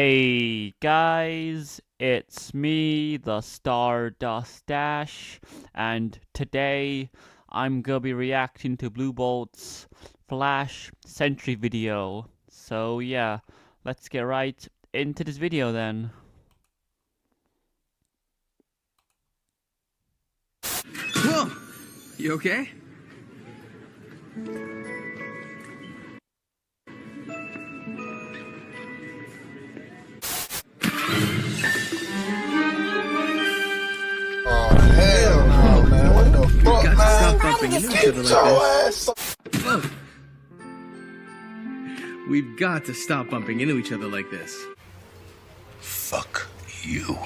Hey guys, it's me, the Stardust Dash, and today I'm gonna be reacting to BlueBolt's Flash Sentry video. So yeah, let's get right into this video then. Whoa! You okay? Oh, hell no, man. What the fuck, We've got to man? stop bumping into each other like this. Whoa. We've got to stop bumping into each other like this. Fuck you.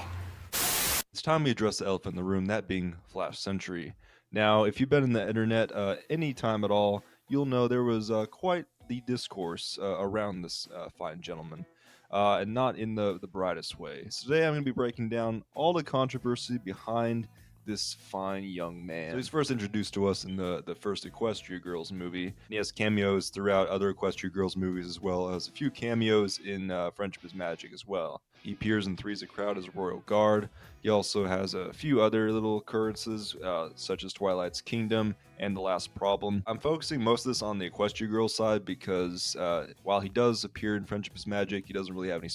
It's time we address the elephant in the room, that being Flash Sentry. Now, if you've been in the internet any time at all, you'll know there was quite the discourse around this fine gentleman, and not in the brightest way. So today I'm going to be breaking down all the controversy behind this fine young man. So he's first introduced to us in the first Equestria Girls movie. He has cameos throughout other Equestria Girls movies, as well as a few cameos in Friendship is Magic as well. He appears in Three's a Crowd as a royal guard. He also has a few other little occurrences, such as Twilight's Kingdom and The Last Problem. I'm focusing most of this on the Equestria Girls side because while he does appear in Friendship is Magic, he doesn't really have any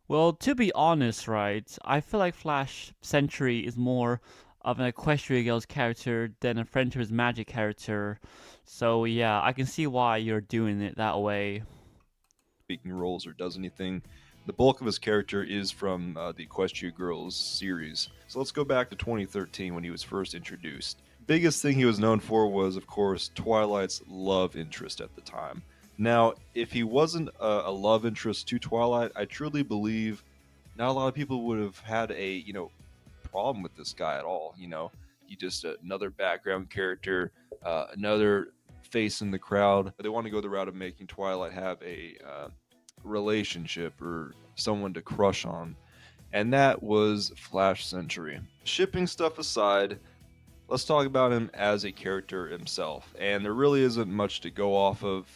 Well, to be honest, right, I feel like Flash Sentry is more of an Equestria Girls character than a Friendship is Magic character. So yeah, I can see why you're doing it that way. speaking roles or does anything. The bulk of his character is from the Equestria Girls series. So let's go back to 2013 when he was first introduced. Biggest thing he was known for was, of course, Twilight's love interest at the time. Now, if he wasn't a love interest to Twilight, I truly believe not a lot of people would have had a problem with this guy at all. He just another background character, another face in the crowd. They want to go the route of making Twilight have a relationship or someone to crush on, and that was Flash Sentry. Shipping stuff aside, let's talk about him as a character himself, and there really isn't much to go off of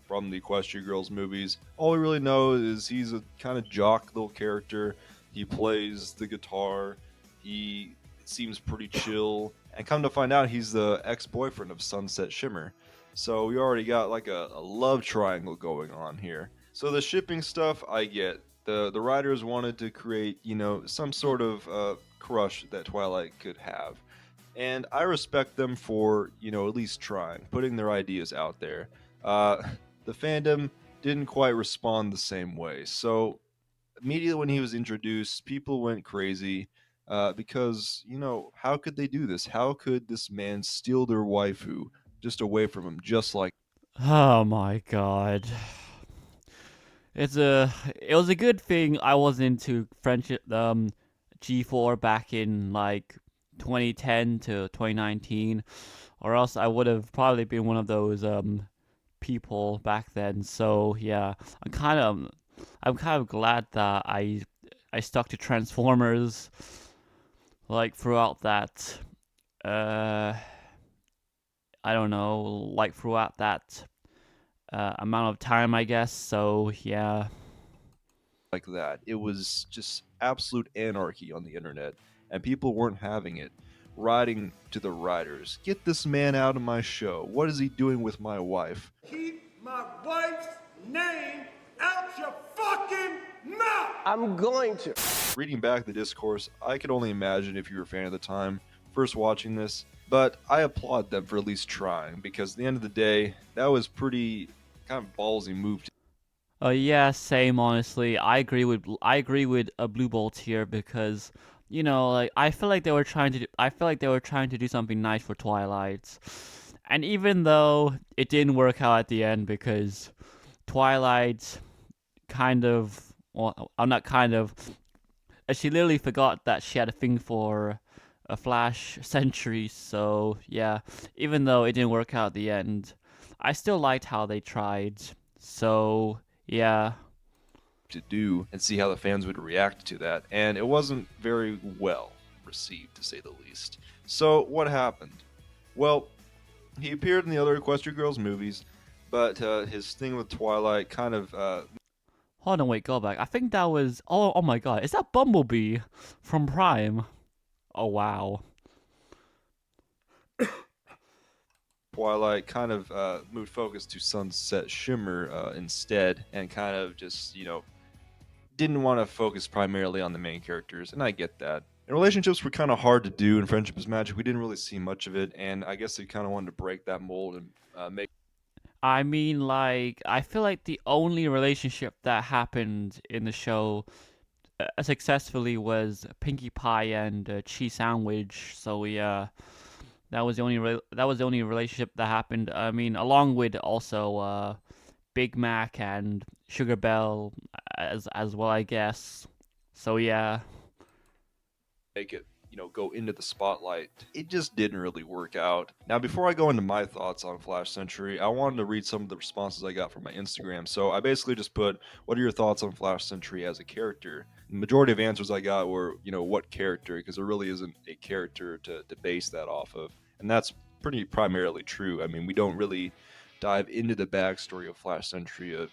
from the Equestria Girls movies. All we really know is he's a kind of jock little character. He plays the guitar, he seems pretty chill, and come to find out he's the ex-boyfriend of Sunset Shimmer. So we already got like a love triangle going on here. So the shipping stuff, I get. The writers wanted to create, some sort of crush that Twilight could have. And I respect them for, at least trying, putting their ideas out there. The fandom didn't quite respond the same way. So immediately when he was introduced, people went crazy because, how could they do this? How could this man steal their waifu just away from him, just like Oh my god. It was a good thing I was into friendship G4 back in like 2010 to 2019, or else I would have probably been one of those people back then. So yeah, I'm kind of glad that I stuck to Transformers like throughout that uh I don't know, like throughout that amount of time, I guess. So yeah. that. It was just absolute anarchy on the internet, and people weren't having it. Writing to the writers, get this man out of my show. What is he doing with my wife? Keep my wife's name out your fucking mouth! I'm going to. Reading back the discourse, I could only imagine if you were a fan at the time, first watching this, but I applaud them for at least trying, because at the end of the day, that was pretty kind of ballsy move to Yeah, same. Honestly, I agree with Blue Bolt here because like I feel like I feel like they were trying to do something nice for Twilight, and even though it didn't work out at the end because Twilight kind of, well, I'm not kind of, she literally forgot that she had a thing for a Flash Sentry. So yeah, even though it didn't work out at the end, I still liked how they tried. So yeah. do and see how the fans would react to that, and it wasn't very well received, to say the least. So what happened? Well, he appeared in the other Equestria Girls movies, but his thing with Twilight kind of Hold on, wait, go back. I think that was. Oh my God, is that Bumblebee from Prime? Oh wow. Twilight kind of moved focus to Sunset Shimmer instead, and kind of just, didn't want to focus primarily on the main characters, and I get that. And relationships were kind of hard to do in Friendship is Magic. We didn't really see much of it, and I guess they kind of wanted to break that mold and make. I mean, like, I feel like the only relationship that happened in the show successfully was Pinkie Pie and Cheese Sandwich. So yeah, that was the only relationship that happened. I mean, along with also Big Mac and Sugar Bell as well, I guess. So yeah. Make it go into the spotlight. It just didn't really work out. Now, before I go into my thoughts on Flash Sentry, I wanted to read some of the responses I got from my Instagram. So I basically just put, what are your thoughts on Flash Sentry as a character? The majority of answers I got were, what character, because there really isn't a character to base that off of, and that's pretty primarily true. I mean, we don't really dive into the backstory of Flash Sentry of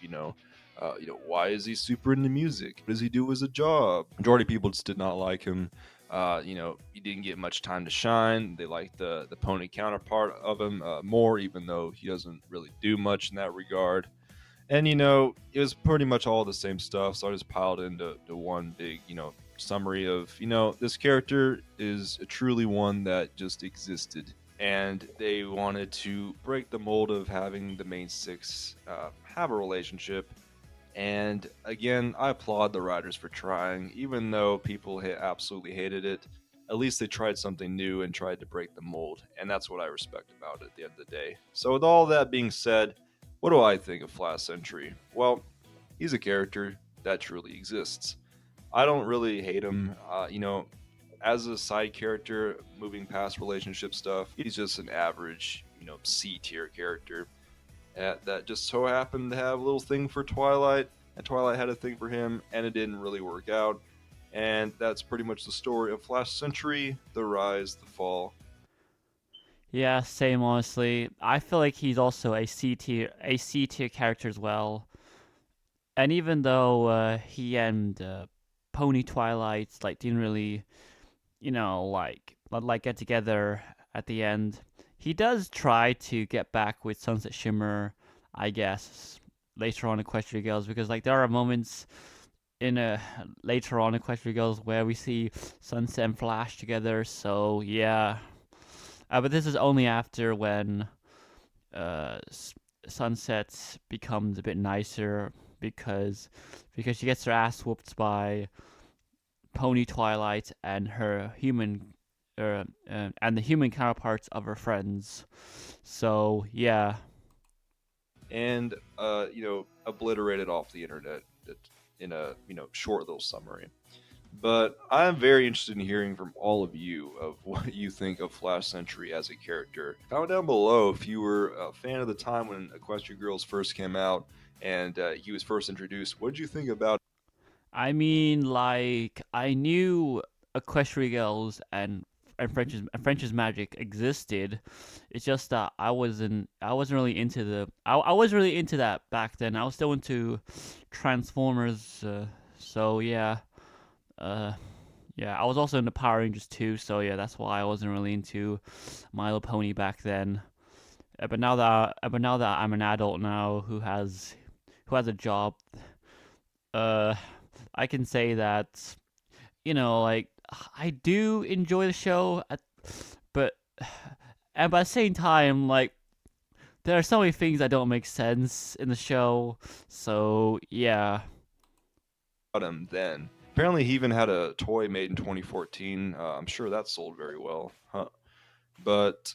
why is he super into music? What does he do as a job? Majority of people just did not like him. He didn't get much time to shine. They liked the pony counterpart of him more, even though he doesn't really do much in that regard. And it was pretty much all the same stuff. So I just piled into one big summary of this character is truly one that just existed, and they wanted to break the mold of having the main six have a relationship. And again, I applaud the writers for trying, even though people absolutely hated it. At least they tried something new and tried to break the mold, and that's what I respect about it at the end of the day. So, with all that being said, what do I think of Flash Sentry? Well, he's a character that truly exists. I don't really hate him. As a side character, moving past relationship stuff, he's just an average, C tier character that just so happened to have a little thing for Twilight, and Twilight had a thing for him, and it didn't really work out. And that's pretty much the story of Flash Sentry, the rise, the fall. Yeah, same honestly. I feel like he's also a C tier character as well. And even though he and Pony Twilight like didn't really, like get together at the end, he does try to get back with Sunset Shimmer, I guess, later on in Equestria Girls, because like there are moments in later on in Equestria Girls where we see Sunset and Flash together. So yeah, but this is only after when uh, Sunset becomes a bit nicer because she gets her ass whooped by Pony Twilight and her human and the human counterparts of her friends. So yeah. And, obliterated off the internet in a, short little summary. But I'm very interested in hearing from all of you of what you think of Flash Sentry as a character. Comment down below if you were a fan of the time when Equestria Girls first came out and he was first introduced. What did you think about? I mean, like I knew Equestria Girls and French's Magic existed. It's just that I wasn't really into I was really into that back then. I was still into Transformers. So yeah. Uh, yeah, I was also into Power Rangers too, so yeah, that's why I wasn't really into My Little Pony back then. But now that I'm an adult now who has a job, uh, I can say that like I do enjoy the show, but at the same time, like there are so many things that don't make sense in the show. So yeah. Him then. Apparently, he even had a toy made in 2014. I'm sure that sold very well, huh? But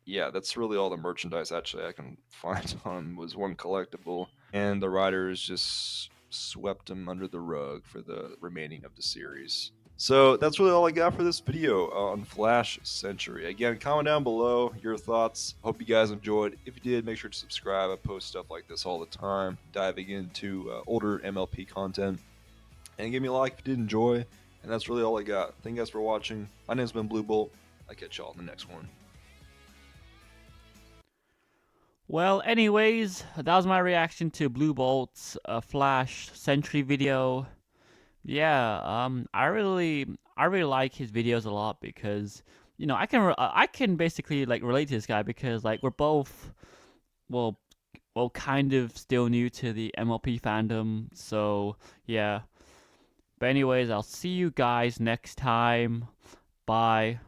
yeah, that's really all the merchandise actually I can find on was one collectible, and the writers just swept him under the rug for the remaining of the series. So that's really all I got for this video on Flash Sentry. Again, comment down below your thoughts. Hope you guys enjoyed. If you did, make sure to subscribe. I post stuff like this all the time, diving into older MLP content. And give me a like if you did enjoy. And that's really all I got. Thank you guys for watching. My name's been BlueBolt. I'll catch y'all in the next one. Well, anyways, that was my reaction to BlueBolt's Flash Sentry video. Yeah, I really like his videos a lot because I can basically like relate to this guy because like we're both well kind of still new to the MLP fandom, so yeah. But anyways, I'll see you guys next time. Bye.